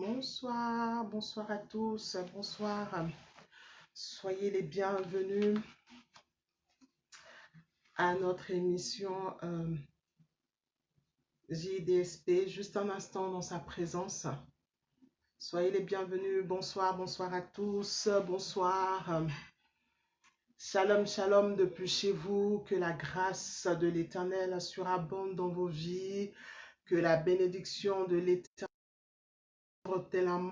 Bonsoir, bonsoir à tous, bonsoir. Soyez les bienvenus à notre émission JDSP, juste un instant dans sa présence. Soyez les bienvenus, bonsoir, bonsoir à tous, bonsoir. Shalom, shalom depuis chez vous, que la grâce de l'Éternel surabonde dans vos vies, que la bénédiction de l'Éternel tel un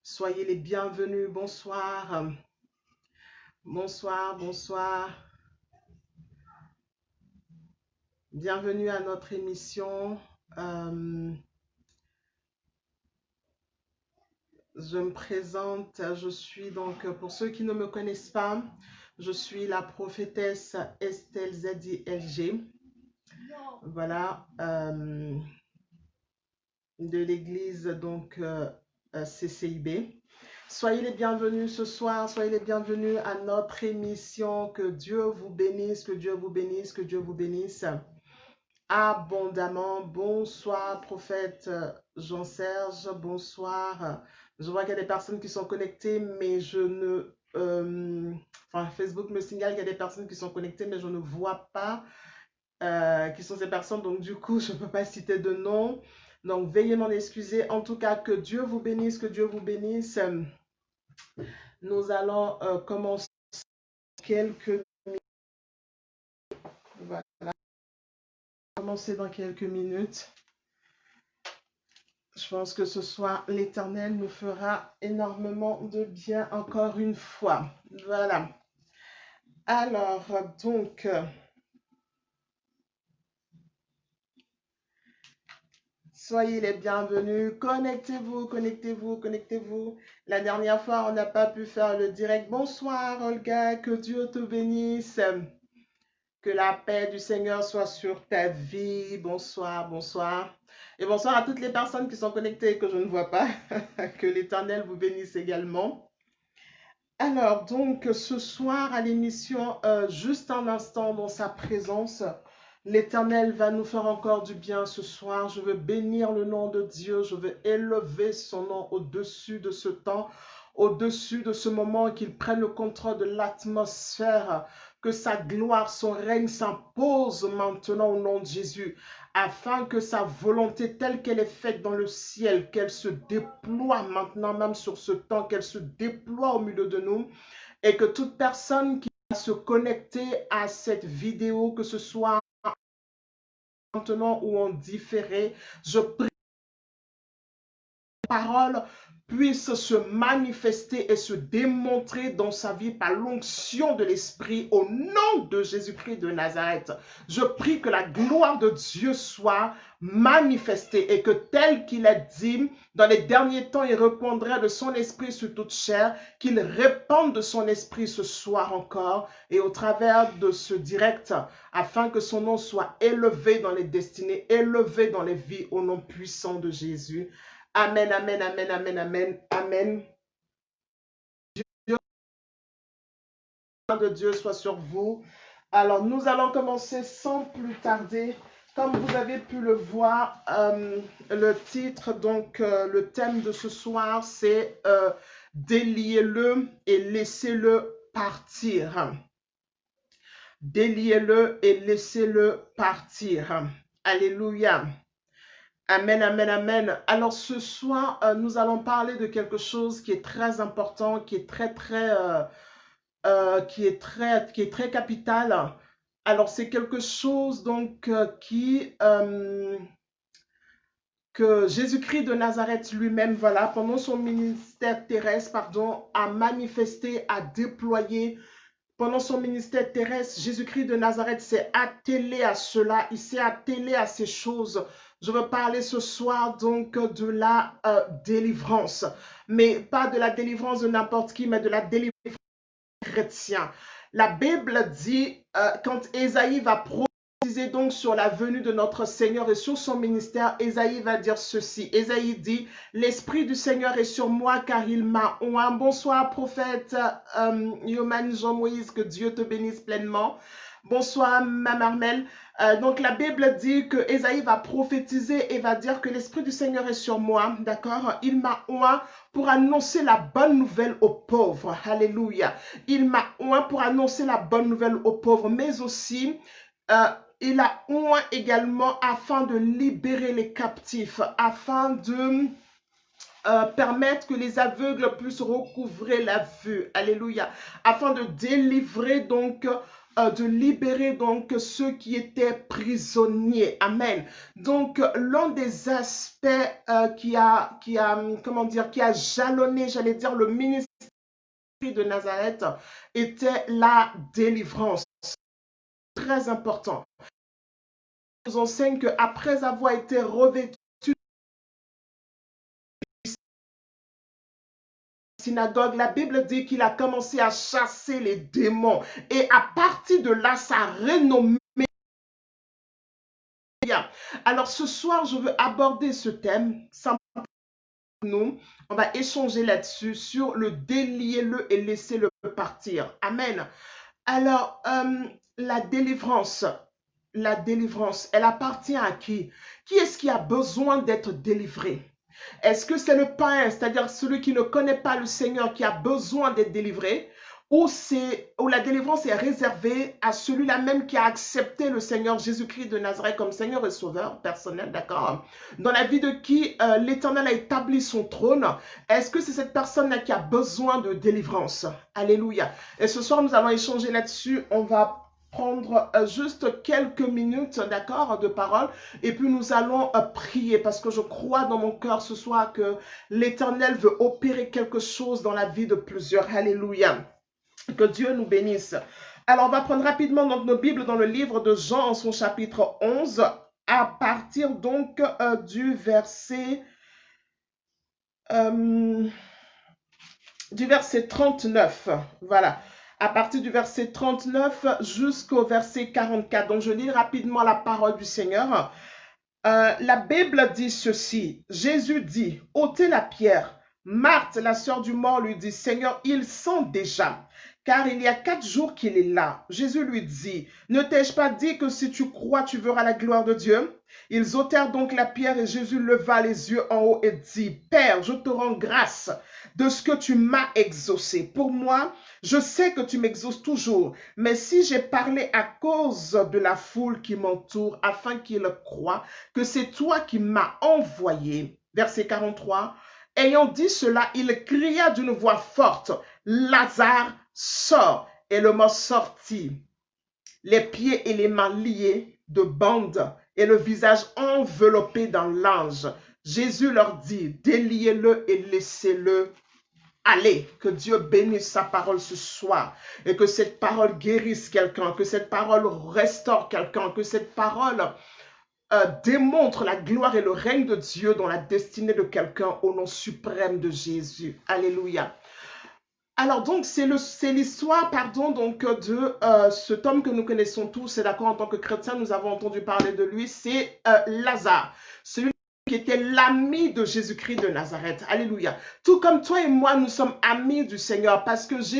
soyez les bienvenus, bonsoir. Bonsoir, bonsoir. Bienvenue à notre émission. Je me présente, je suis donc, pour ceux qui ne me connaissent pas, je suis la prophétesse Estelle ZILG. Voilà, de l'église donc CCIB. Soyez les bienvenus ce soir, soyez les bienvenus à notre émission. Que Dieu vous bénisse, que Dieu vous bénisse, que Dieu vous bénisse abondamment. Bonsoir, prophète Jean-Serge, bonsoir. Je vois qu'il y a des personnes qui sont connectées, mais je ne... enfin, Facebook me signale qu'il y a des personnes qui sont connectées, mais je ne vois pas qui sont ces personnes. Donc, du coup, je ne peux pas citer de nom. Donc, veuillez m'en excuser. En tout cas, que Dieu vous bénisse, que Dieu vous bénisse. Nous allons commencer quelques minutes. Voilà. Commencer dans quelques minutes. Je pense que ce soir, l'Éternel nous fera énormément de bien encore une fois. Voilà. Alors, donc, soyez les bienvenus. Connectez-vous, connectez-vous, connectez-vous. La dernière fois, on n'a pas pu faire le direct. Bonsoir, Olga. Que Dieu te bénisse. Que la paix du Seigneur soit sur ta vie. Bonsoir, bonsoir. Et bonsoir à toutes les personnes qui sont connectées et que je ne vois pas. Que l'Éternel vous bénisse également. Alors, donc, ce soir à l'émission, juste un instant dans sa présence, l'Éternel va nous faire encore du bien ce soir. Je veux bénir le nom de Dieu, je veux élever son nom au-dessus de ce temps, au-dessus de ce moment, qu'il prenne le contrôle de l'atmosphère, que sa gloire, son règne s'impose maintenant au nom de Jésus, afin que sa volonté telle qu'elle est faite dans le ciel, qu'elle se déploie maintenant même sur ce temps, qu'elle se déploie au milieu de nous, et que toute personne qui va se connecter à cette vidéo, que ce soit maintenant ou en différé, je prie que la parole puisse se manifester et se démontrer dans sa vie par l'onction de l'Esprit au nom de Jésus-Christ de Nazareth. Je prie que la gloire de Dieu soit manifestée et que tel qu'il a dit, dans les derniers temps, il répandrait de son esprit sur toute chair, qu'il répande de son esprit ce soir encore et au travers de ce direct, afin que son nom soit élevé dans les destinées, élevé dans les vies au nom puissant de Jésus. Amen, amen, amen, amen, amen, amen. Dieu de Dieu soit sur vous. Alors, nous allons commencer sans plus tarder. Comme vous avez pu le voir, le titre, donc le thème de ce soir, c'est déliez-le et laissez-le partir. Déliez-le et laissez-le partir. Alléluia. Amen, amen, amen. Alors ce soir, nous allons parler de quelque chose qui est très important, qui est très capital. Alors c'est quelque chose donc que Jésus-Christ de Nazareth lui-même, voilà, pendant son ministère terrestre, pardon, a manifesté, a déployé. Pendant son ministère terrestre, Jésus-Christ de Nazareth s'est attelé à cela, il s'est attelé à ces choses. Je veux parler ce soir donc de la délivrance, mais pas de la délivrance de n'importe qui, mais de la délivrance chrétienne. La Bible dit, quand Ésaïe va donc sur la venue de notre Seigneur et sur son ministère, Ésaïe va dire ceci. Ésaïe dit, l'Esprit du Seigneur est sur moi car il m'a oint. Bonsoir prophète Yoman Jean-Moïse, que Dieu te bénisse pleinement. Bonsoir Mme Armel. Donc la Bible dit que Ésaïe va prophétiser et va dire que l'Esprit du Seigneur est sur moi, d'accord? Il m'a oint pour annoncer la bonne nouvelle aux pauvres. Alléluia. Il m'a oint pour annoncer la bonne nouvelle aux pauvres, mais aussi il a oint également afin de libérer les captifs, afin de permettre que les aveugles puissent recouvrer la vue. Alléluia. Afin de délivrer donc de libérer donc ceux qui étaient prisonniers. Amen. Donc l'un des aspects qui a jalonné, j'allais dire, le ministère de Nazareth était la délivrance. Très important. On nous enseigne qu'après avoir été revêtu synagogue, la Bible dit qu'il a commencé à chasser les démons. Et à partir de là, sa renommée. Alors ce soir, je veux aborder ce thème. Simplement, nous, on va échanger là-dessus, sur le déliez-le et laissez-le partir. Amen. Alors, la délivrance, elle appartient à qui? Qui est-ce qui a besoin d'être délivré? Est-ce que c'est le païen, c'est-à-dire celui qui ne connaît pas le Seigneur, qui a besoin d'être délivré, ou la délivrance est réservée à celui-là même qui a accepté le Seigneur Jésus-Christ de Nazareth comme Seigneur et Sauveur personnel, d'accord? Dans la vie de qui l'Éternel a établi son trône, est-ce que c'est cette personne-là qui a besoin de délivrance? Alléluia. Et ce soir, nous allons échanger là-dessus. On va prendre juste quelques minutes, d'accord, de parole, et puis nous allons prier, parce que je crois dans mon cœur ce soir que l'Éternel veut opérer quelque chose dans la vie de plusieurs. Alléluia. Que Dieu nous bénisse. Alors, on va prendre rapidement donc nos Bibles dans le livre de Jean, en son chapitre 11, à partir donc du verset 39. Voilà. À partir du verset 39 jusqu'au verset 44. Donc, je lis rapidement la parole du Seigneur. La Bible dit ceci. Jésus dit, ôtez la pierre. Marthe, la sœur du mort, lui dit, Seigneur, il sent déjà, car il y a 4 jours qu'il est là. Jésus lui dit, ne t'ai-je pas dit que si tu crois, tu verras la gloire de Dieu? Ils ôtèrent donc la pierre et Jésus leva les yeux en haut et dit, Père, je te rends grâce de ce que tu m'as exaucé. Pour moi, je sais que tu m'exauces toujours, mais si j'ai parlé à cause de la foule qui m'entoure, afin qu'ils croient que c'est toi qui m'as envoyé. Verset 43. Ayant dit cela, il cria d'une voix forte, Lazare, sort. Et le mort sortit, les pieds et les mains liés de bandes et le visage enveloppé dans l'ange. Jésus leur dit, déliez-le et laissez-le aller. Que Dieu bénisse sa parole ce soir et que cette parole guérisse quelqu'un, que cette parole restaure quelqu'un, que cette parole démontre la gloire et le règne de Dieu dans la destinée de quelqu'un au nom suprême de Jésus. Alléluia. Alors donc c'est l'histoire donc de cet homme que nous connaissons tous, et d'accord, en tant que chrétiens nous avons entendu parler de lui, c'est Lazare, celui qui était l'ami de Jésus-Christ de Nazareth. Alléluia. Tout comme toi et moi nous sommes amis du Seigneur, parce que Jésus,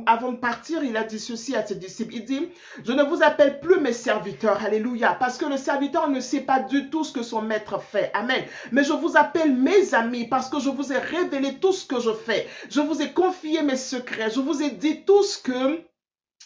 avant de partir, il a dit ceci à ses disciples. Il dit, je ne vous appelle plus mes serviteurs. Alléluia. Parce que le serviteur ne sait pas du tout ce que son maître fait. Amen. Mais je vous appelle mes amis parce que je vous ai révélé tout ce que je fais. Je vous ai confié mes secrets. Je vous ai dit tout ce que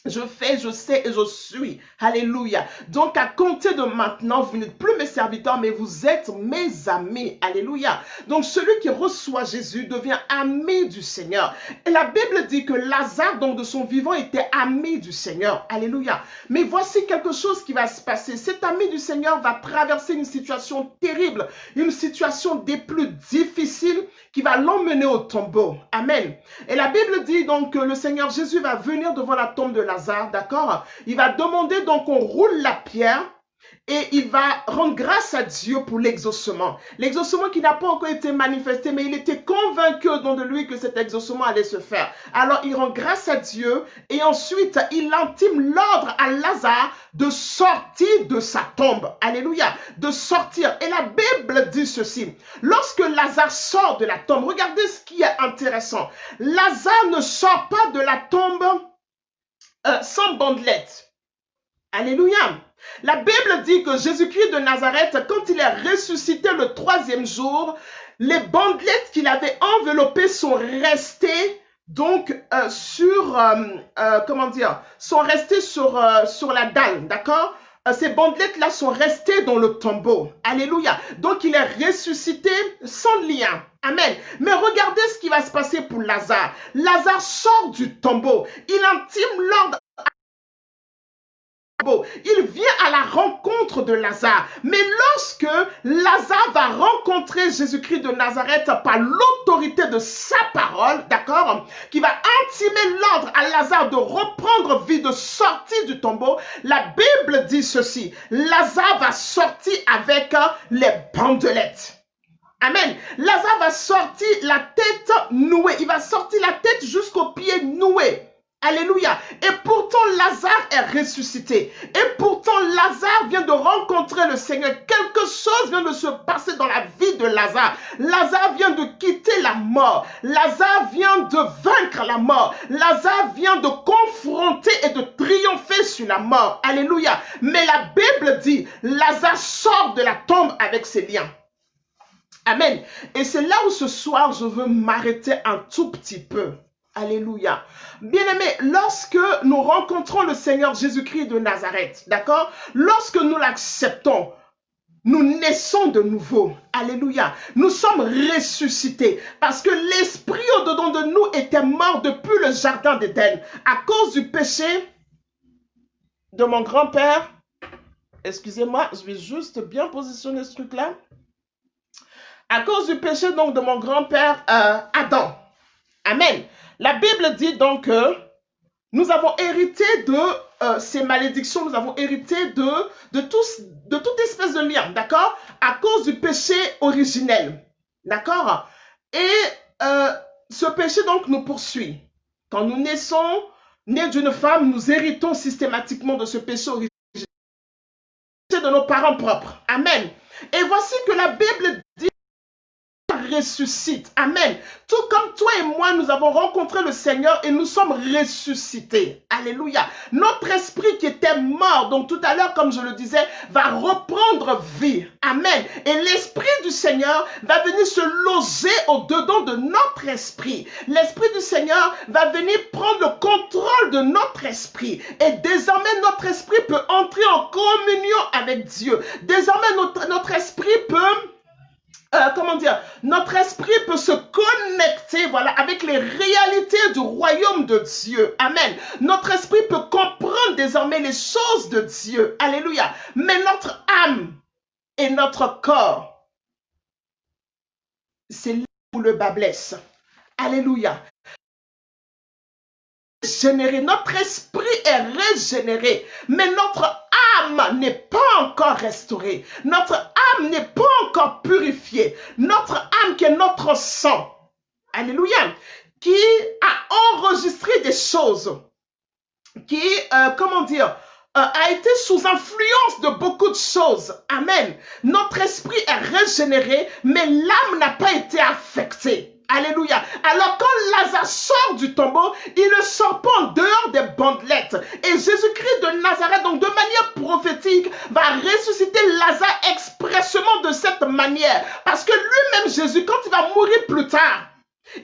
je fais, je sais et je suis. Alléluia. Donc, à compter de maintenant, vous n'êtes plus mes serviteurs, mais vous êtes mes amis. Alléluia. Donc, celui qui reçoit Jésus devient ami du Seigneur. Et la Bible dit que Lazare, donc de son vivant, était ami du Seigneur. Alléluia. Mais voici quelque chose qui va se passer. Cet ami du Seigneur va traverser une situation terrible, une situation des plus difficiles qui va l'emmener au tombeau. Amen. Et la Bible dit donc que le Seigneur Jésus va venir devant la tombe de Lazare, d'accord? Il va demander donc qu'on roule la pierre et il va rendre grâce à Dieu pour l'exaucement. L'exaucement qui n'a pas encore été manifesté, mais il était convaincu au nom de lui que cet exaucement allait se faire. Alors il rend grâce à Dieu et ensuite il intime l'ordre à Lazare de sortir de sa tombe. Alléluia, de sortir. Et la Bible dit ceci. Lorsque Lazare sort de la tombe, regardez ce qui est intéressant. Lazare ne sort pas de la tombe sans bandelette. Alléluia. La Bible dit que Jésus-Christ de Nazareth, quand il est ressuscité le 3e jour, les bandelettes qu'il avait enveloppées sont restées donc sont restées sur la dalle, d'accord? Ces bandelettes-là sont restées dans le tombeau. Alléluia. Donc il est ressuscité sans lien. Amen. Mais regardez ce qui va se passer pour Lazare. Lazare sort du tombeau. Il intime l'ordre. Il vient à la rencontre de Lazare. Mais lorsque Lazare va rencontrer Jésus-Christ de Nazareth par l'autorité de sa parole, d'accord, qui va intimer l'ordre à Lazare de reprendre vie, de sortir du tombeau, la Bible dit ceci. Lazare va sortir avec les bandelettes. Amen. Lazare va sortir la tête nouée. Il va sortir la tête jusqu'aux pieds noués. Alléluia. Et pourtant, Lazare est ressuscité. Et pourtant, Lazare vient de rencontrer le Seigneur. Quelque chose vient de se passer dans la vie de Lazare. Lazare vient de quitter la mort. Lazare vient de vaincre la mort. Lazare vient de confronter et de triompher sur la mort. Alléluia. Mais la Bible dit, Lazare sort de la tombe avec ses liens. Amen. Et c'est là où ce soir, je veux m'arrêter un tout petit peu. Alléluia. Bien-aimés, lorsque nous rencontrons le Seigneur Jésus-Christ de Nazareth, d'accord? Lorsque nous l'acceptons, nous naissons de nouveau. Alléluia. Nous sommes ressuscités parce que l'esprit au-dedans de nous était mort depuis le jardin d'Éden à cause du péché de mon grand-père. Excusez-moi, je vais juste bien positionner ce truc-là. À cause du péché donc de mon grand-père Adam. Amen. La Bible dit donc que nous avons hérité de ces malédictions, nous avons hérité de toute espèce de lien, d'accord? À cause du péché originel, d'accord? Et ce péché donc nous poursuit. Quand nous naissons, nés d'une femme, nous héritons systématiquement de ce péché originel de nos parents propres. Amen. Et voici que la Bible dit ressuscite. Amen. Tout comme toi et moi, nous avons rencontré le Seigneur et nous sommes ressuscités. Alléluia. Notre esprit qui était mort, donc tout à l'heure, comme je le disais, va reprendre vie. Amen. Et l'esprit du Seigneur va venir se loger au-dedans de notre esprit. L'esprit du Seigneur va venir prendre le contrôle de notre esprit. Et désormais, notre esprit peut entrer en communion avec Dieu. Désormais, notre esprit peut notre esprit peut se connecter, voilà, avec les réalités du royaume de Dieu. Amen. Notre esprit peut comprendre désormais les choses de Dieu. Alléluia. Mais notre âme et notre corps, c'est là où le bas blesse. Alléluia. Notre esprit est régénéré, mais notre âme n'est pas encore restaurée. Notre âme n'est pas encore purifiée. Notre âme qui est notre sang, alléluia, qui a enregistré des choses, qui, a été sous influence de beaucoup de choses. Amen. Notre esprit est régénéré, mais l'âme n'a pas été affectée. Alléluia. Alors quand Lazare sort du tombeau, il ne sort pas en dehors des bandelettes. Et Jésus-Christ de Nazareth, donc de manière prophétique, va ressusciter Lazare expressément de cette manière. Parce que lui-même, Jésus, quand il va mourir plus tard,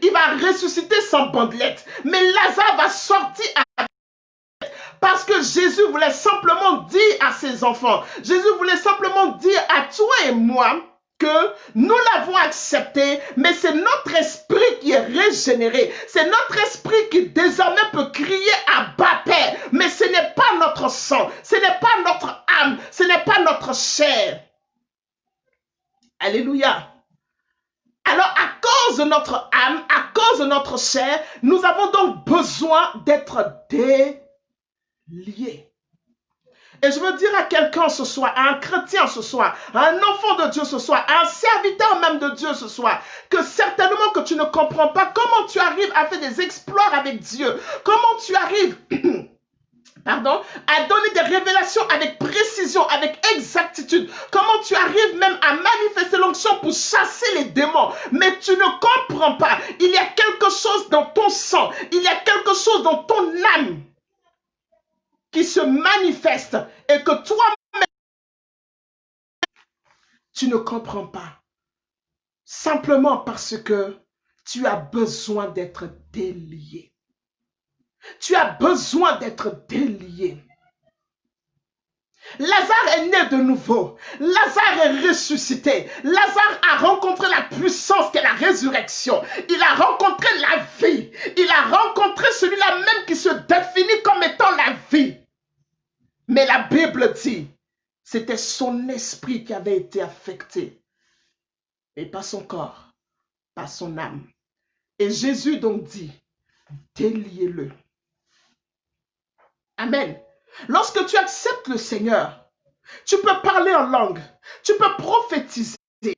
il va ressusciter sans bandelette. Mais Lazare va sortir parce que Jésus voulait simplement dire à ses enfants, Jésus voulait simplement dire à toi et moi, que nous l'avons accepté, mais c'est notre esprit qui est régénéré. C'est notre esprit qui désormais peut crier à bas Père. Mais ce n'est pas notre sang, ce n'est pas notre âme, ce n'est pas notre chair. Alléluia. Alors à cause de notre âme, à cause de notre chair, nous avons donc besoin d'être déliés. Et je veux dire à quelqu'un ce soir, à un chrétien ce soir, à un enfant de Dieu ce soir, à un serviteur même de Dieu ce soir, que certainement que tu ne comprends pas comment tu arrives à faire des exploits avec Dieu, comment tu arrives pardon, à donner des révélations avec précision, avec exactitude. Comment tu arrives même à manifester l'onction pour chasser les démons. Mais tu ne comprends pas. Il y a quelque chose dans ton sang. Il y a quelque chose dans ton âme qui se manifeste et que toi-même, tu ne comprends pas. Simplement parce que tu as besoin d'être délié. Tu as besoin d'être délié. Lazare est né de nouveau. Lazare est ressuscité. Lazare a rencontré la puissance qu'est la résurrection. Il a rencontré la vie. Il a rencontré celui-là même qui se définit comme étant la vie. Mais la Bible dit, c'était son esprit qui avait été affecté. Et pas son corps, pas son âme. Et Jésus donc dit, déliez-le. Amen. Lorsque tu acceptes le Seigneur, tu peux parler en langue, tu peux prophétiser, tu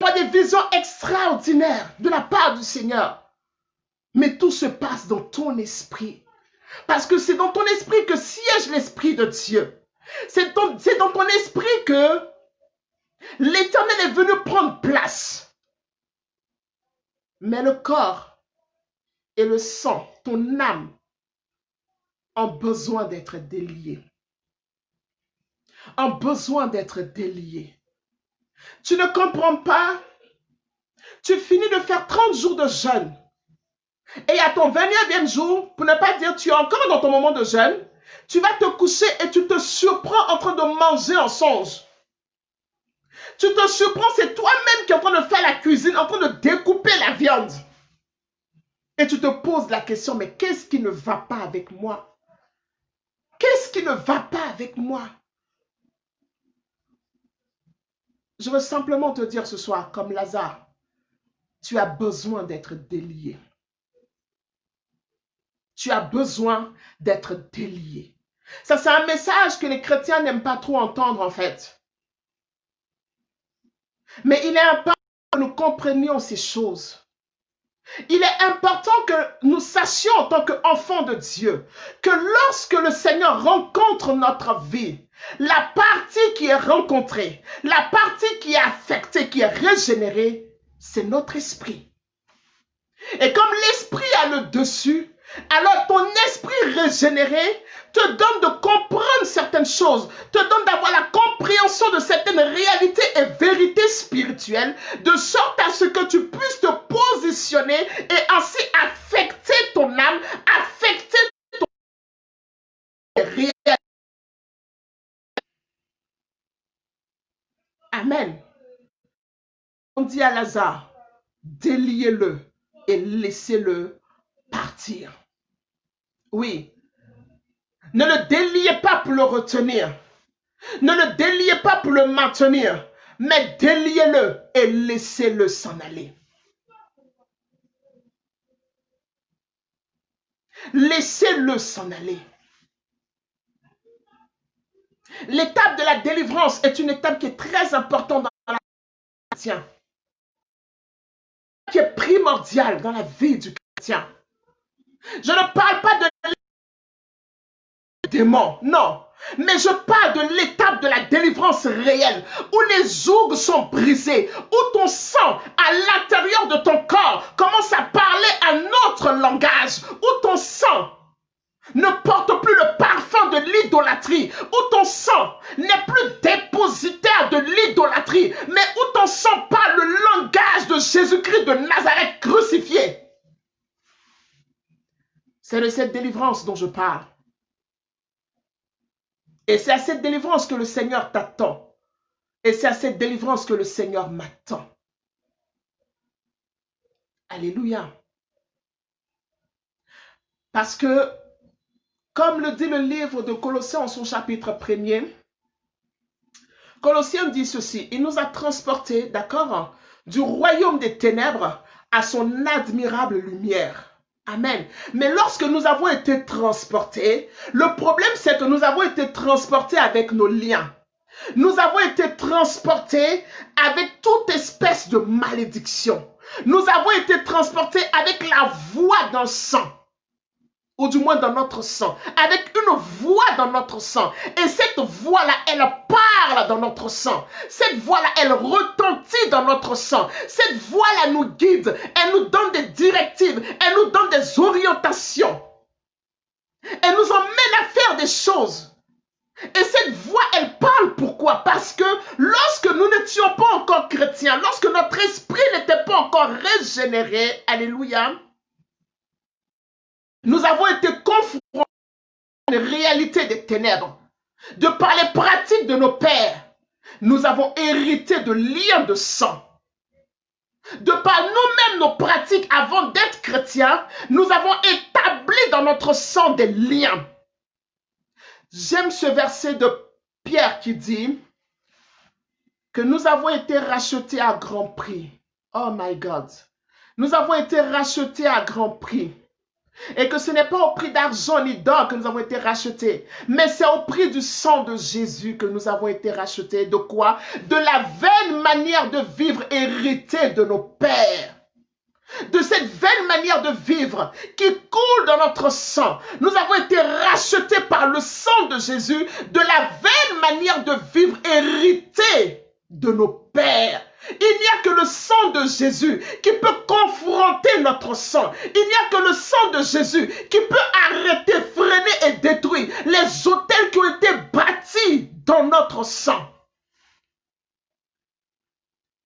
as des visions extraordinaires de la part du Seigneur. Mais tout se passe dans ton esprit. Parce que c'est dans ton esprit que siège l'Esprit de Dieu. C'est dans ton esprit que l'Éternel est venu prendre place. Mais le corps et le sang, ton âme, ont besoin d'être déliés. Ont besoin d'être déliés. Tu ne comprends pas. Tu finis de faire 30 jours de jeûne. Et à ton 21e jour, pour ne pas dire tu es encore dans ton moment de jeûne, tu vas te coucher et tu te surprends en train de manger en songe. Tu te surprends, c'est toi-même qui es en train de faire la cuisine, en train de découper la viande. Et tu te poses la question, mais qu'est-ce qui ne va pas avec moi? Qu'est-ce qui ne va pas avec moi? Je veux simplement te dire ce soir, comme Lazare, tu as besoin d'être délié. Tu as besoin d'être délié. Ça, c'est un message que les chrétiens n'aiment pas trop entendre en fait. Mais il est important que nous comprenions ces choses. Il est important que nous sachions en tant qu'enfants de Dieu que lorsque le Seigneur rencontre notre vie, la partie qui est rencontrée, la partie qui est affectée, qui est régénérée, c'est notre esprit. Et comme l'esprit a le dessus, alors ton esprit régénéré te donne de comprendre certaines choses, te donne d'avoir la compréhension de certaines réalités et vérités spirituelles, de sorte à ce que tu puisses te positionner et ainsi affecter ton âme, affecter ton réalité. Amen. On dit à Lazare, déliez-le et laissez-le partir. Oui. Ne le déliez pas pour le retenir. Ne le déliez pas pour le maintenir. Mais déliez-le et laissez-le s'en aller. Laissez-le s'en aller. L'étape de la délivrance est une étape qui est très importante dans la vie du chrétien. Qui est primordiale dans la vie du chrétien. Je ne parle pas de démons, non. Mais je parle de l'étape de la délivrance réelle, où les jougs sont brisés, où ton sang, à l'intérieur de ton corps, commence à parler un autre langage, où ton sang ne porte plus le parfum de l'idolâtrie, où ton sang n'est plus dépositaire de l'idolâtrie, mais où ton sang parle le langage de Jésus-Christ de Nazareth crucifié. C'est de cette délivrance dont je parle. Et c'est à cette délivrance que le Seigneur t'attend. Et c'est à cette délivrance que le Seigneur m'attend. Alléluia. Parce que, comme le dit le livre de Colossiens en son chapitre 1er, Colossiens dit ceci, il nous a transportés, d'accord, du royaume des ténèbres à son admirable lumière. Amen. Mais lorsque nous avons été transportés, le problème c'est que nous avons été transportés avec nos liens. Nous avons été transportés avec toute espèce de malédiction. Nous avons été transportés avec la voix d'un sang. Ou du moins dans notre sang, avec une voix dans notre sang. Et cette voix-là, elle parle dans notre sang. Cette voix-là, elle retentit dans notre sang. Cette voix-là nous guide, elle nous donne des directives, elle nous donne des orientations. Elle nous emmène à faire des choses. Et cette voix, elle parle pourquoi? Parce que lorsque nous n'étions pas encore chrétiens, lorsque notre esprit n'était pas encore régénéré, alléluia, nous avons été confrontés à la réalité des ténèbres. De par les pratiques de nos pères, nous avons hérité de liens de sang. De par nous-mêmes, nos pratiques avant d'être chrétiens, nous avons établi dans notre sang des liens. J'aime ce verset de Pierre qui dit que nous avons été rachetés à grand prix. Oh my God. Nous avons été rachetés à grand prix. Et que ce n'est pas au prix d'argent ni d'or que nous avons été rachetés, mais c'est au prix du sang de Jésus que nous avons été rachetés. De quoi? De la vaine manière de vivre héritée de nos pères. De cette vaine manière de vivre qui coule dans notre sang. Nous avons été rachetés par le sang de Jésus de la vaine manière de vivre héritée de nos pères. Il n'y a que le sang de Jésus qui peut confronter notre sang. Il n'y a que le sang de Jésus qui peut arrêter, freiner et détruire les autels qui ont été bâtis dans notre sang.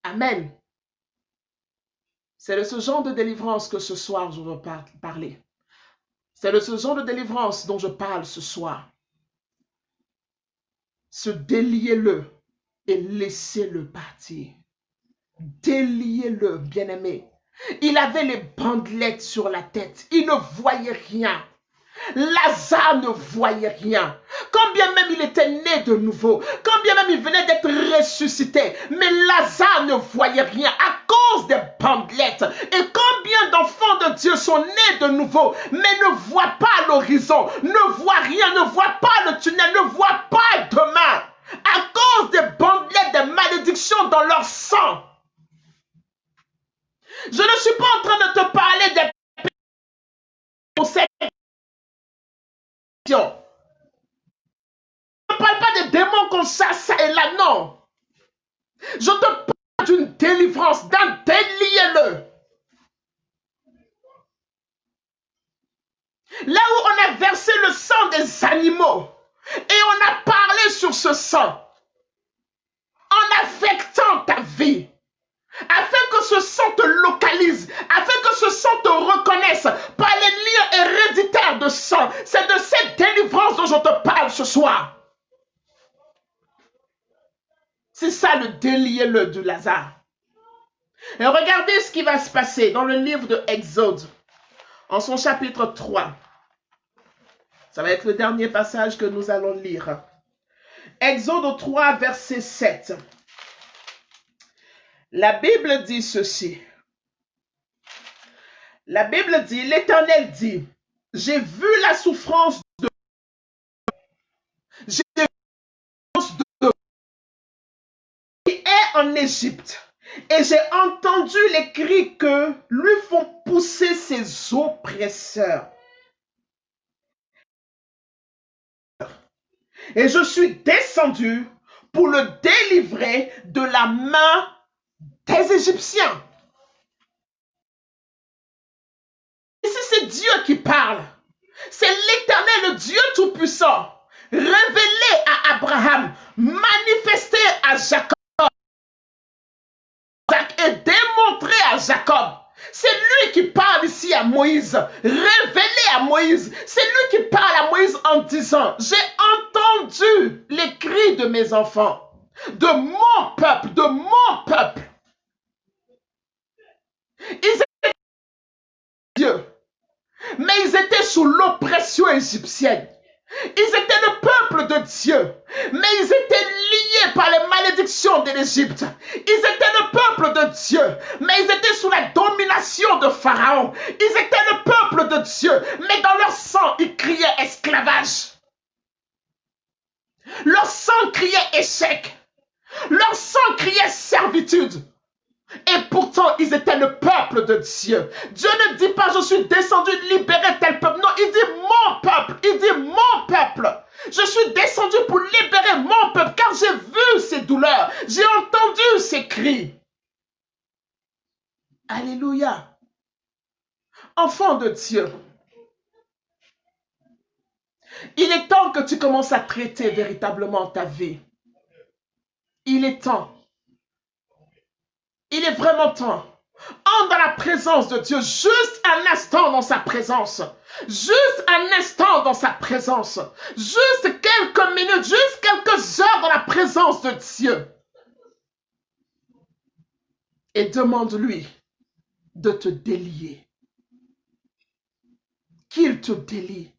Amen. C'est de ce genre de délivrance que ce soir je veux parler. C'est de ce genre de délivrance dont je parle ce soir. Se déliez-le et laissez-le partir. Déliez-le, bien-aimé. Il avait les bandelettes sur la tête. Il ne voyait rien. Lazare ne voyait rien. Quand bien même il était né de nouveau, quand bien même il venait d'être ressuscité, mais Lazare ne voyait rien à cause des bandelettes. Et combien d'enfants de Dieu sont nés de nouveau, mais ne voient pas l'horizon, ne voient rien, ne voient pas le tunnel, ne voient pas demain, à cause des bandelettes, des malédictions dans leur sang. Je ne suis pas en train de te parler des conceptions. Je ne parle pas des démons qu'on chasse ça et là, non. Je te parle d'une délivrance, d'un déliez-le. Là où on a versé le sang des animaux et on a parlé sur ce sang en affectant ta vie. Afin que ce sang te localise, afin que ce sang te reconnaisse par les liens héréditaires de sang. C'est de cette délivrance dont je te parle ce soir. C'est ça le déliez-le du Lazare. Et regardez ce qui va se passer dans le livre de Exode, en son chapitre 3. Ça va être le dernier passage que nous allons lire. Exode 3, verset 7. La Bible dit ceci. La Bible dit, l'Éternel dit, j'ai vu la souffrance de qui est en Égypte et j'ai entendu les cris que lui font pousser ses oppresseurs. Et je suis descendu pour le délivrer de la main des Égyptiens. Ici, c'est Dieu qui parle. C'est l'Éternel, le Dieu Tout-Puissant, révélé à Abraham, manifesté à Jacob et démontré à Jacob. C'est lui qui parle ici à Moïse, révélé à Moïse. C'est lui qui parle à Moïse en disant, j'ai entendu les cris de mes enfants, de mon peuple, de mon peuple. Ils étaient Dieu, mais ils étaient sous l'oppression égyptienne. Ils étaient le peuple peuple de Dieu, mais ils étaient liés par les malédictions de l'Égypte. Ils étaient le peuple de Dieu, mais ils étaient sous la domination de Pharaon. Ils étaient le peuple de Dieu, mais dans leur sang, ils criaient esclavage. Leur sang criait échec. Leur sang criait servitude. Et pourtant, ils étaient le peuple de Dieu. Dieu ne dit pas, je suis descendu libérer tel peuple. Non, il dit mon peuple. Il dit mon peuple. Je suis descendu pour libérer mon peuple, car j'ai vu ses douleurs. J'ai entendu ses cris. Alléluia. Enfant de Dieu, il est temps que tu commences à traiter véritablement ta vie. Il est temps. Il est vraiment temps. Entre dans la présence de Dieu, juste un instant dans sa présence. Juste un instant dans sa présence. Juste quelques minutes, juste quelques heures dans la présence de Dieu. Et demande-lui de te délier. Qu'il te délie.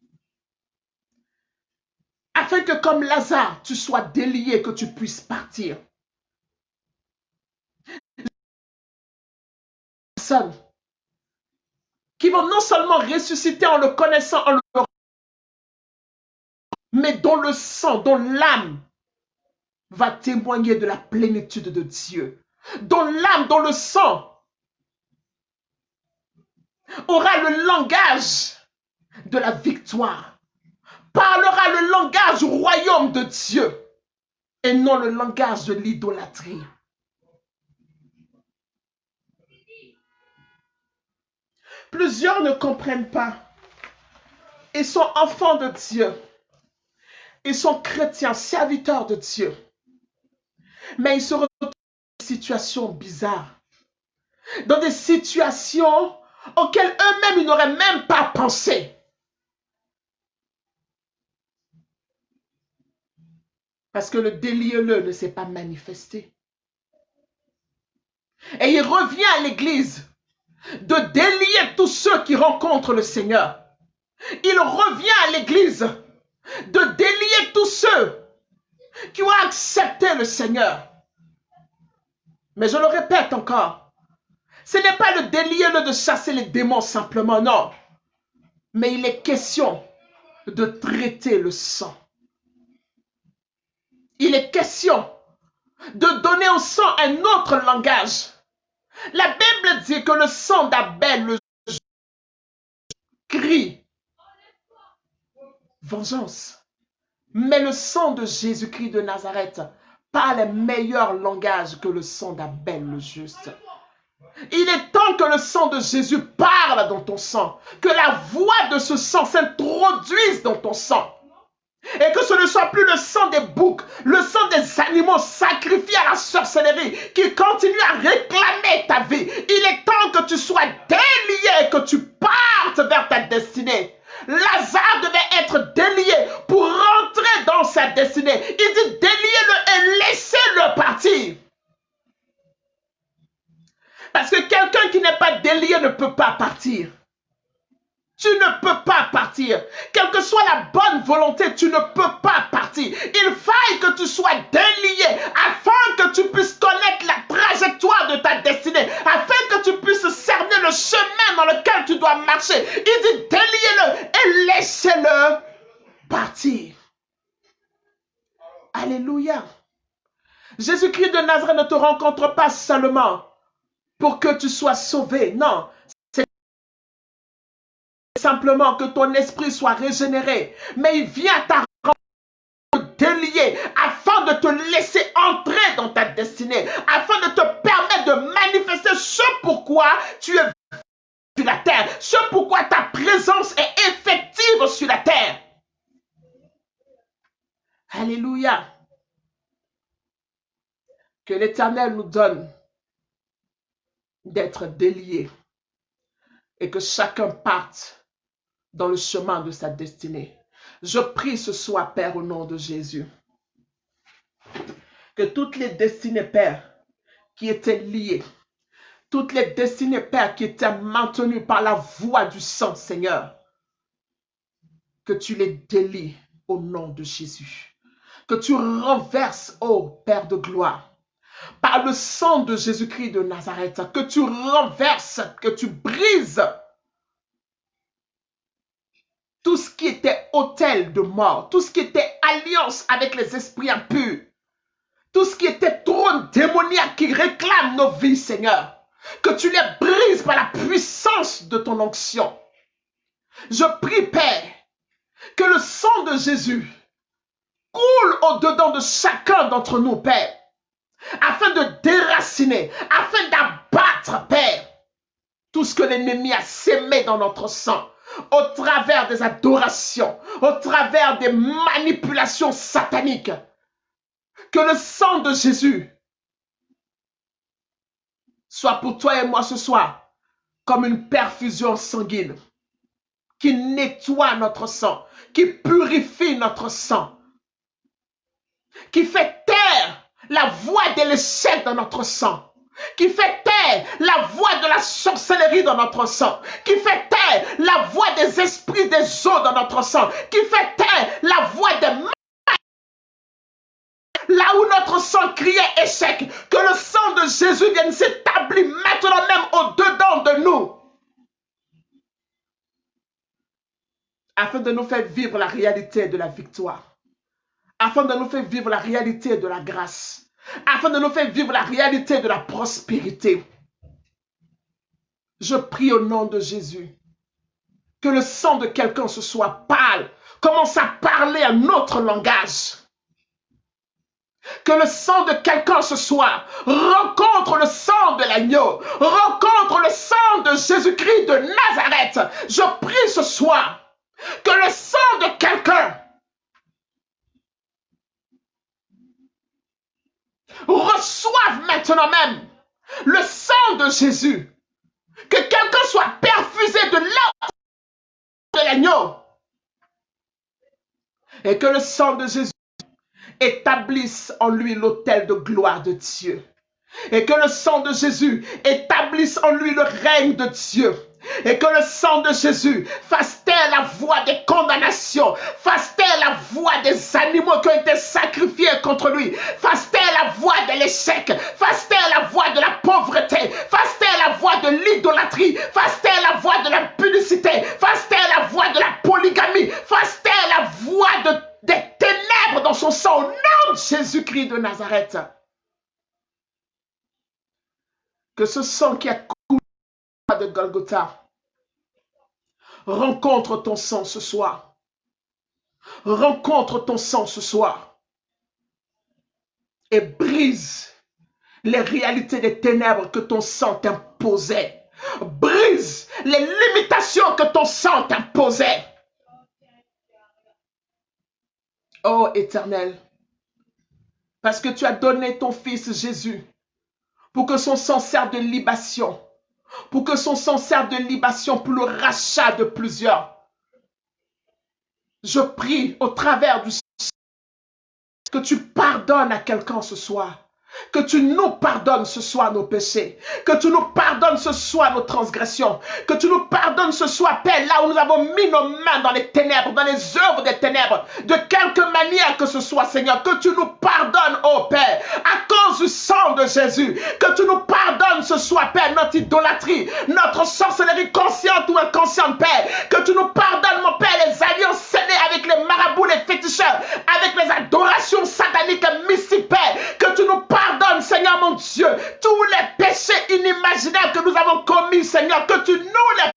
Afin que comme Lazare, tu sois délié, que tu puisses partir. Personnes qui vont non seulement ressusciter en le connaissant, mais dont le sang, dont l'âme va témoigner de la plénitude de Dieu. Dont l'âme, dont le sang aura le langage de la victoire. Parlera le langage du royaume de Dieu et non le langage de l'idolâtrie. Plusieurs ne comprennent pas. Ils sont enfants de Dieu. Ils sont chrétiens, serviteurs de Dieu. Mais ils se retrouvent dans des situations bizarres. Dans des situations auxquelles eux-mêmes, ils n'auraient même pas pensé. Parce que le délié-le ne s'est pas manifesté. Et il revient à l'église de délier tous ceux qui rencontrent le Seigneur. Il revient à l'église de délier tous ceux qui ont accepté le Seigneur. Mais je le répète encore, ce n'est pas le délier de chasser les démons simplement, non. Mais il est question de traiter le sang. Il est question de donner au sang un autre langage. La Bible dit que le sang d'Abel, le crie vengeance. Mais le sang de Jésus-Christ de Nazareth parle un meilleur langage que le sang d'Abel le juste. Il est temps que le sang de Jésus parle dans ton sang, que la voix de ce sang s'introduise dans ton sang. Et que ce ne soit plus le sang des boucs, le sang des animaux sacrifiés à la sorcellerie qui continue à réclamer ta vie. Il est temps que tu sois délié et que tu partes vers ta destinée. Lazare devait être délié pour rentrer dans sa destinée. Il dit déliez-le et laissez-le partir. Parce que quelqu'un qui n'est pas délié ne peut pas partir. Tu ne peux pas partir. Quelle que soit la bonne volonté, tu ne peux pas partir. Il faille que tu sois délié afin que tu puisses connaître la trajectoire de ta destinée, afin que tu puisses cerner le chemin dans lequel tu dois marcher. Il dit déliez-le et laissez-le partir. Alléluia. Jésus-Christ de Nazareth ne te rencontre pas seulement pour que tu sois sauvé. Non. Simplement que ton esprit soit régénéré, mais il vient ta délier afin de te laisser entrer dans ta destinée, afin de te permettre de manifester ce pourquoi tu es sur la terre, ce pourquoi ta présence est effective sur la terre. Alléluia. Que l'Éternel nous donne d'être déliés et que chacun parte dans le chemin de sa destinée. Je prie ce soir, Père, au nom de Jésus, que toutes les destinées, Père, qui étaient liées, toutes les destinées, Père, qui étaient maintenues par la voix du sang, Seigneur, que tu les délies au nom de Jésus. Que tu renverses, ô Père de gloire, par le sang de Jésus-Christ de Nazareth, que tu renverses, que tu brises tout ce qui était autel de mort, tout ce qui était alliance avec les esprits impurs, tout ce qui était trône démoniaque qui réclame nos vies, Seigneur, que tu les brises par la puissance de ton onction. Je prie, Père, que le sang de Jésus coule au-dedans de chacun d'entre nous, Père, afin de déraciner, afin d'abattre, Père, tout ce que l'ennemi a sémé dans notre sang, au travers des adorations, au travers des manipulations sataniques. Que le sang de Jésus soit pour toi et moi ce soir comme une perfusion sanguine qui nettoie notre sang, qui purifie notre sang, qui fait taire la voix de l'échec dans notre sang, qui fait taire la voix de la sorcellerie dans notre sang, qui fait taire la voix des esprits des eaux dans notre sang, qui fait taire la voix des là où notre sang criait échec, que le sang de Jésus vienne s'établir maintenant même au-dedans de nous, afin de nous faire vivre la réalité de la victoire, afin de nous faire vivre la réalité de la grâce, afin de nous faire vivre la réalité de la prospérité. Je prie au nom de Jésus que le sang de quelqu'un ce soit pâle, commence à parler un autre langage. Que le sang de quelqu'un ce soir rencontre le sang de l'agneau, rencontre le sang de Jésus-Christ de Nazareth. Je prie ce soir que le sang de quelqu'un reçoive maintenant même le sang de Jésus. Que quelqu'un soit perfusé de l'agneau. Et que le sang de Jésus établisse en lui l'autel de gloire de Dieu. Et que le sang de Jésus établisse en lui le règne de Dieu. Et que le sang de Jésus fasse taire la voix des condamnations, fasse taire la voix des animaux qui ont été sacrifiés contre lui, fasse taire la voix de l'échec, fasse taire la voix de la pauvreté, fasse taire la voix de l'idolâtrie, fasse taire la voix de la publicité, fasse taire la voix de la polygamie, fasse taire la voix des ténèbres dans son sang au nom de Jésus-Christ de Nazareth. Que ce sang qui a coulé de Golgotha rencontre ton sang ce soir. Rencontre ton sang ce soir. Et brise les réalités des ténèbres que ton sang t'imposait. Brise les limitations que ton sang t'imposait. Oh Éternel, parce que tu as donné ton Fils Jésus pour que son sang serve de libation, pour que son sang serve de libation pour le rachat de plusieurs. Je prie au travers du sang que tu pardonnes à quelqu'un ce soir. Que tu nous pardonnes ce soir nos péchés. Que tu nous pardonnes ce soir nos transgressions. Que tu nous pardonnes ce soir, Père, là où nous avons mis nos mains dans les ténèbres, dans les œuvres des ténèbres. De quelque manière que ce soit, Seigneur. Que tu nous pardonnes, ô Père, à cause du sang de Jésus. Que tu nous pardonnes ce soir, Père, notre idolâtrie, notre sorcellerie consciente ou inconsciente, Père. Que tu nous pardonnes, mon Père, les alliances scellées avec les marabouts, les féticheurs, avec les adorations sataniques et mystiques, Père. Que tu nous pardonne, Seigneur mon Dieu, tous les péchés inimaginables que nous avons commis, Seigneur, que tu nous les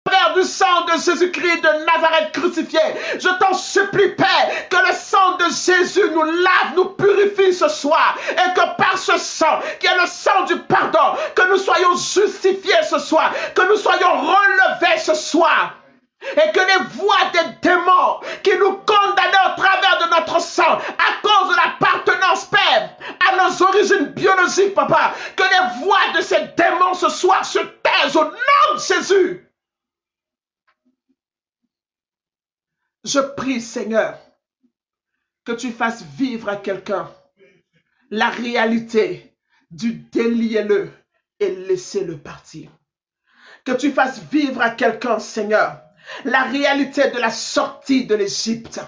pardonnes du sang de Jésus-Christ de Nazareth crucifié. Je t'en supplie, Père, que le sang de Jésus nous lave, nous purifie ce soir, et que par ce sang, qui est le sang du pardon, que nous soyons justifiés ce soir, que nous soyons relevés ce soir. Et que les voix des démons qui nous condamnaient au travers de notre sang à cause de l'appartenance, Père, à nos origines biologiques, Papa, que les voix de ces démons ce soir se taisent au nom de Jésus. Je prie, Seigneur, que tu fasses vivre à quelqu'un la réalité du déliez-le et laissez-le partir. Que tu fasses vivre à quelqu'un, Seigneur, la réalité de la sortie de l'Égypte.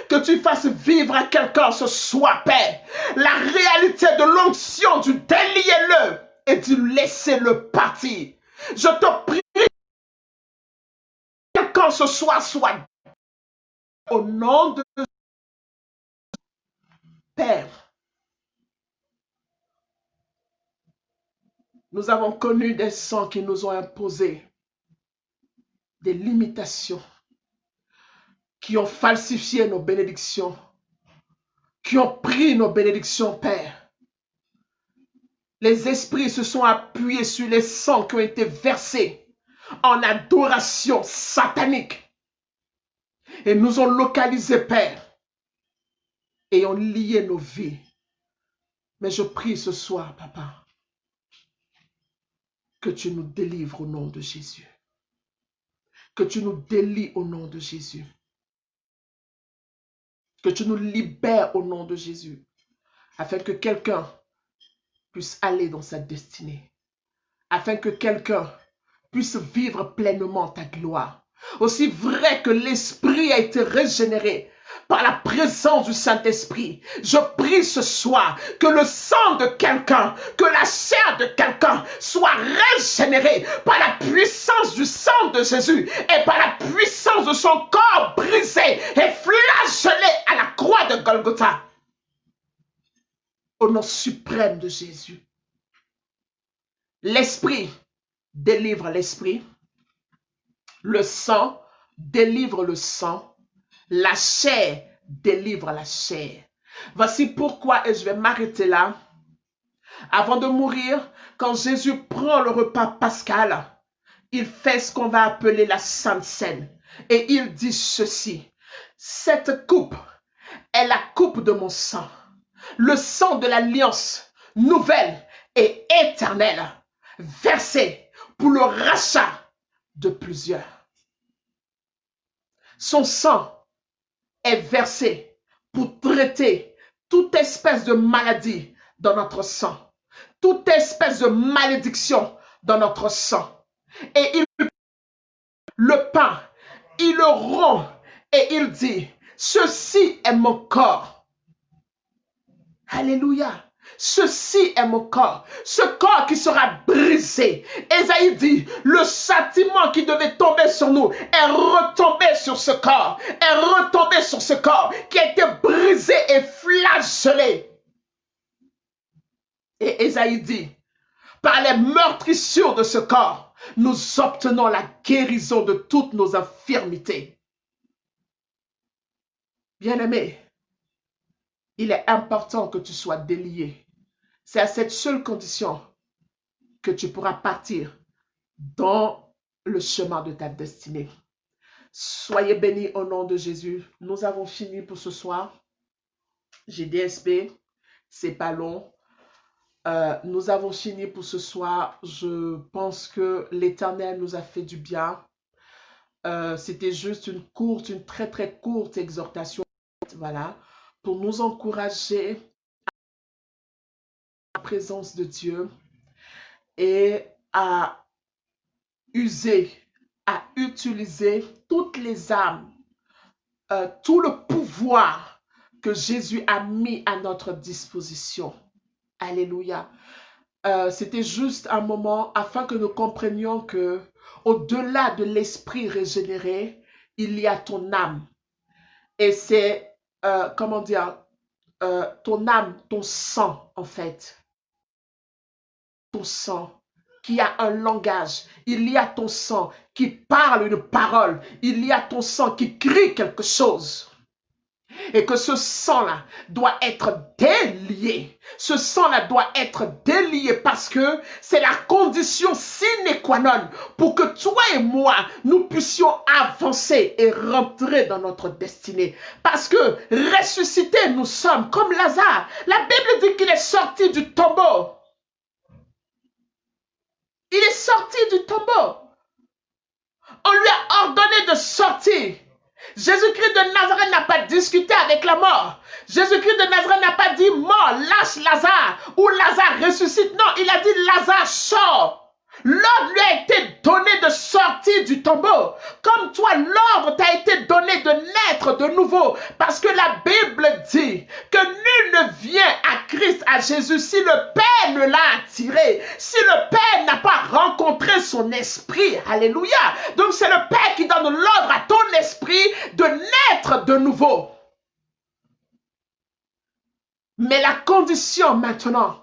Que tu fasses vivre à quelqu'un ce soir, Père, la réalité de l'onction du déliez-le et du laissez-le partir. Je te prie que quelqu'un ce soir soit au nom de Père. Nous avons connu des sangs qui nous ont imposé des limitations, qui ont falsifié nos bénédictions, qui ont pris nos bénédictions, Père. Les esprits se sont appuyés sur les sangs qui ont été versés en adoration satanique et nous ont localisés, Père, et ont lié nos vies. Mais je prie ce soir, Papa, que tu nous délivres au nom de Jésus. Que tu nous délies au nom de Jésus. Que tu nous libères au nom de Jésus. Afin que quelqu'un puisse aller dans sa destinée. Afin que quelqu'un puisse vivre pleinement ta gloire. Aussi vrai que l'esprit a été régénéré par la présence du Saint-Esprit, je prie ce soir que le sang de quelqu'un, que la chair de quelqu'un soit régénérée par la puissance du sang de Jésus et par la puissance de son corps brisé et flagellé à la croix de Golgotha. Au nom suprême de Jésus. L'esprit délivre l'esprit. Le sang délivre le sang. La chair délivre la chair. Voici pourquoi, et je vais m'arrêter là. Avant de mourir, quand Jésus prend le repas pascal, il fait ce qu'on va appeler la Sainte Seine. Et il dit ceci: cette coupe est la coupe de mon sang, le sang de l'alliance nouvelle et éternelle, versé pour le rachat de plusieurs. Son sang est versé pour traiter toute espèce de maladie dans notre sang, toute espèce de malédiction dans notre sang. Et il le pain, il le rompt et il dit: ceci est mon corps. Alléluia. Ceci est mon corps, ce corps qui sera brisé. Ésaïe dit, le châtiment qui devait tomber sur nous est retombé sur ce corps, est retombé sur ce corps qui a été brisé et flagellé. Et Ésaïe dit, par les meurtrissures de ce corps, nous obtenons la guérison de toutes nos infirmités. Bien-aimé, il est important que tu sois délié. C'est à cette seule condition que tu pourras partir dans le chemin de ta destinée. Soyez bénis au nom de Jésus. Nous avons fini pour ce soir. GDSP, c'est pas long. Nous avons fini pour ce soir. Je pense que l'Éternel nous a fait du bien. C'était juste une très très courte exhortation. Voilà, pour nous encourager présence de Dieu et à user, à utiliser toutes les armes, tout le pouvoir que Jésus a mis à notre disposition. Alléluia. C'était juste un moment afin que nous comprenions que au-delà de l'esprit régénéré, il y a ton âme. Et c'est, comment dire, ton âme, ton sang en fait. Ton sang qui a un langage, il y a ton sang qui parle une parole, il y a ton sang qui crie quelque chose. Et que ce sang-là doit être délié. Ce sang-là doit être délié parce que c'est la condition sine qua non pour que toi et moi, nous puissions avancer et rentrer dans notre destinée. Parce que ressuscités, nous sommes comme Lazare. La Bible dit qu'il est sorti du tombeau. Il est sorti du tombeau. On lui a ordonné de sortir. Jésus-Christ de Nazareth n'a pas discuté avec la mort. Jésus-Christ de Nazareth n'a pas dit mort, lâche Lazare ou Lazare ressuscite. Non, il a dit Lazare sort. L'ordre lui a été donné de sortir du tombeau. Comme toi, l'ordre t'a été donné de naître de nouveau. Parce que la Bible dit que nul ne vient à Christ, à Jésus, si le Père ne l'a attiré. Si le Père n'a pas rencontré son esprit. Alléluia. Donc c'est le Père qui donne l'ordre à ton esprit de naître de nouveau. Mais la condition maintenant,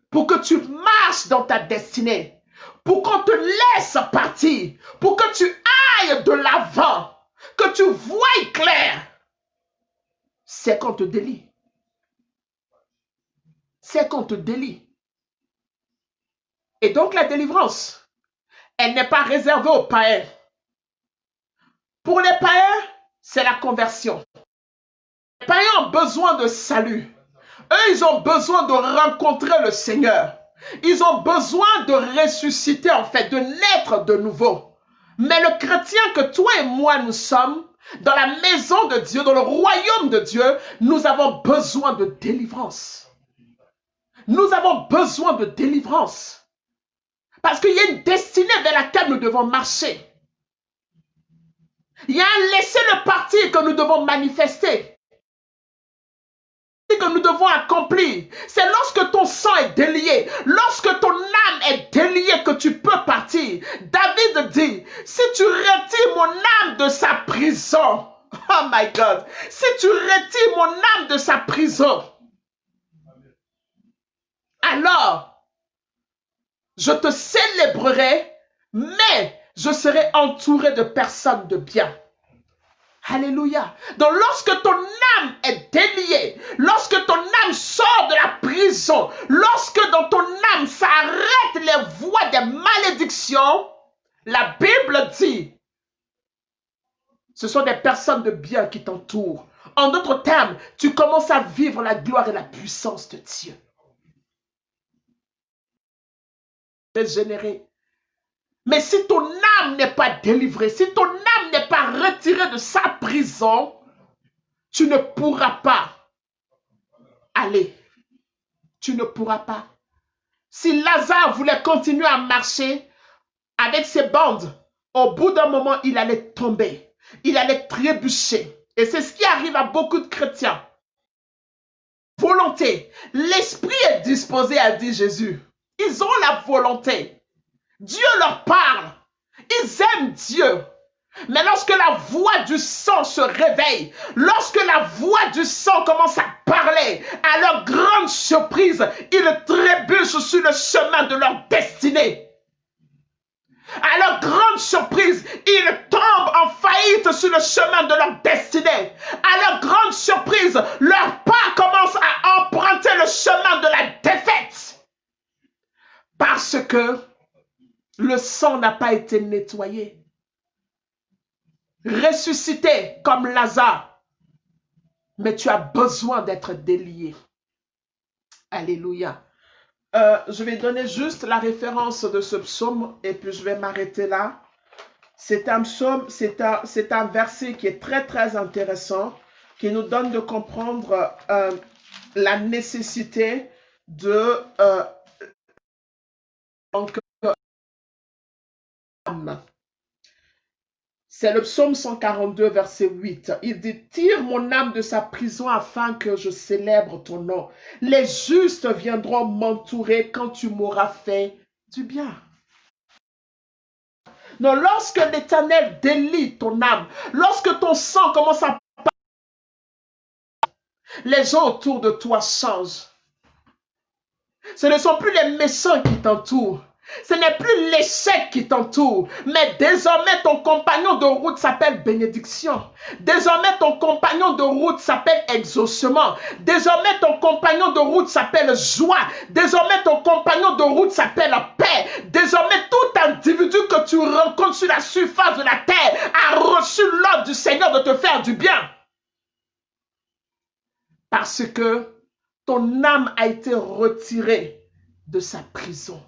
pour que tu marches dans ta destinée, pour qu'on te laisse partir, pour que tu ailles de l'avant, que tu voies clair, c'est qu'on te délie. C'est qu'on te délie. Et donc la délivrance, elle n'est pas réservée aux païens. Pour les païens, c'est la conversion. Les païens ont besoin de salut. Eux, ils ont besoin de rencontrer le Seigneur. Ils ont besoin de ressusciter, en fait, de naître de nouveau. Mais le chrétien que toi et moi, nous sommes, dans la maison de Dieu, dans le royaume de Dieu, nous avons besoin de délivrance. Nous avons besoin de délivrance. Parce qu'il y a une destinée vers laquelle nous devons marcher. Il y a un laisser-le partir que nous devons manifester. Que nous devons accomplir. C'est lorsque ton sang est délié, lorsque ton âme est déliée que tu peux partir. David dit, si tu retires mon âme de sa prison, oh my God, si tu retires mon âme de sa prison, alors je te célébrerai, mais je serai entouré de personnes de bien. Alléluia. Donc lorsque ton âme est déliée, lorsque ton âme sort de la prison, lorsque dans ton âme s'arrêtent les voies des malédictions, la Bible dit, ce sont des personnes de bien qui t'entourent. En d'autres termes, tu commences à vivre la gloire et la puissance de Dieu. Dégénéré. Mais si ton âme n'est pas délivrée, si ton âme n'est pas retirée de sa prison, tu ne pourras pas aller. Tu ne pourras pas. Si Lazare voulait continuer à marcher avec ses bandes, au bout d'un moment, il allait tomber. Il allait trébucher. Et c'est ce qui arrive à beaucoup de chrétiens. Volonté. L'esprit est disposé, a dit Jésus. Ils ont la volonté. Dieu leur parle. Ils aiment Dieu. Mais lorsque la voix du sang se réveille, lorsque la voix du sang commence à parler, à leur grande surprise, ils trébuchent sur le chemin de leur destinée. À leur grande surprise, ils tombent en faillite sur le chemin de leur destinée. À leur grande surprise, leurs pas commencent à emprunter le chemin de la défaite. Parce que le sang n'a pas été nettoyé. Ressuscité comme Lazare. Mais tu as besoin d'être délié. Alléluia. Je vais donner juste la référence de ce psaume et puis je vais m'arrêter là. C'est un psaume, c'est un verset qui est très très intéressant, qui nous donne de comprendre la nécessité de c'est le psaume 142, verset 8. Il dit, tire mon âme de sa prison afin que je célèbre ton nom. Les justes viendront m'entourer quand tu m'auras fait du bien. Donc, lorsque l'Éternel délie ton âme, lorsque ton sang commence à parler, les gens autour de toi changent. Ce ne sont plus les méchants qui t'entourent. Ce n'est plus l'échec qui t'entoure, mais désormais ton compagnon de route s'appelle bénédiction. Désormais ton compagnon de route s'appelle exaucement. Désormais ton compagnon de route s'appelle joie. Désormais ton compagnon de route s'appelle paix. Désormais tout individu que tu rencontres sur la surface de la terre a reçu l'ordre du Seigneur de te faire du bien. Parce que ton âme a été retirée de sa prison.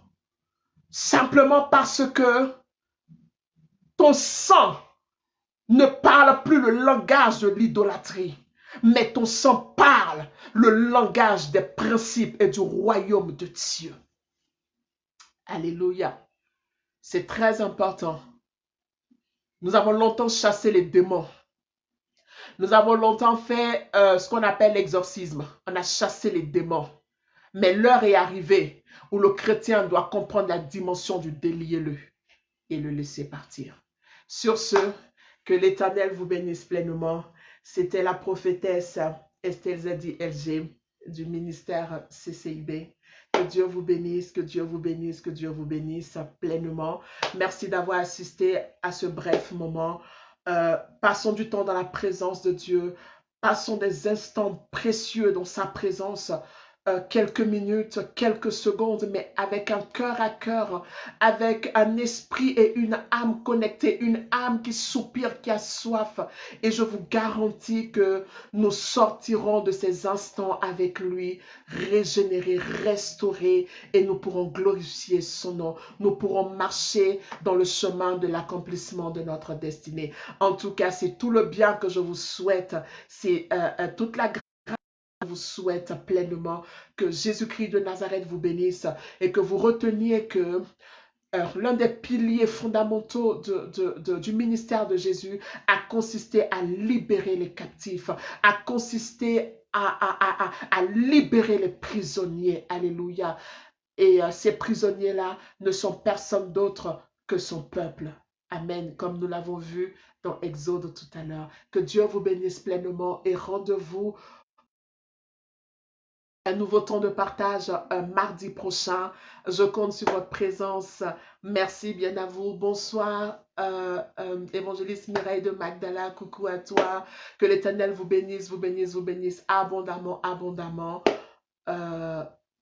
Simplement parce que ton sang ne parle plus le langage de l'idolâtrie, mais ton sang parle le langage des principes et du royaume de Dieu. Alléluia. C'est très important. Nous avons longtemps chassé les démons. Nous avons longtemps fait ce qu'on appelle l'exorcisme. On a chassé les démons. Mais l'heure est arrivée où le chrétien doit comprendre la dimension du délier-le et le laisser partir. Sur ce, que l'Éternel vous bénisse pleinement. C'était la prophétesse Estelle Zadi LG du ministère CCIB. Que Dieu vous bénisse, que Dieu vous bénisse, que Dieu vous bénisse pleinement. Merci d'avoir assisté à ce bref moment. Passons du temps dans la présence de Dieu. Passons des instants précieux dans sa présence. Quelques minutes, quelques secondes, mais avec un cœur à cœur, avec un esprit et une âme connectés, une âme qui soupire, qui a soif. Et je vous garantis que nous sortirons de ces instants avec lui, régénérés, restaurés, et nous pourrons glorifier son nom. Nous pourrons marcher dans le chemin de l'accomplissement de notre destinée. En tout cas, c'est tout le bien que je vous souhaite. C'est toute la vous souhaite pleinement que Jésus-Christ de Nazareth vous bénisse et que vous reteniez que l'un des piliers fondamentaux du ministère de Jésus a consisté à libérer les captifs, a consisté à libérer les prisonniers. Alléluia. Et ces prisonniers-là ne sont personne d'autre que son peuple. Amen. Comme nous l'avons vu dans Exode tout à l'heure. Que Dieu vous bénisse pleinement et rendez-vous un nouveau temps de partage mardi prochain. Je compte sur votre présence. Merci bien à vous. Bonsoir, évangéliste Mireille de Magdala. Coucou à toi. Que l'Éternel vous bénisse, vous bénisse, vous bénisse abondamment, abondamment.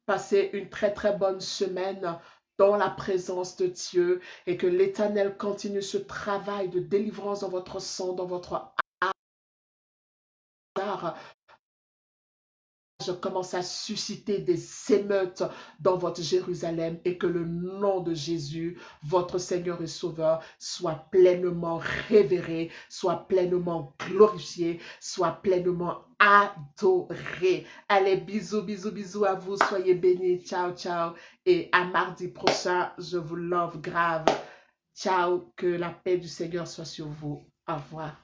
Passez une très, très bonne semaine dans la présence de Dieu et que l'Éternel continue ce travail de délivrance dans votre sang, dans votre âme. Je commence à susciter des émeutes dans votre Jérusalem et que le nom de Jésus, votre Seigneur et Sauveur, soit pleinement révéré, soit pleinement glorifié, soit pleinement adoré. Allez, bisous, bisous, bisous à vous. Soyez bénis. Ciao, ciao. Et à mardi prochain, je vous love grave. Ciao. Que la paix du Seigneur soit sur vous. Au revoir.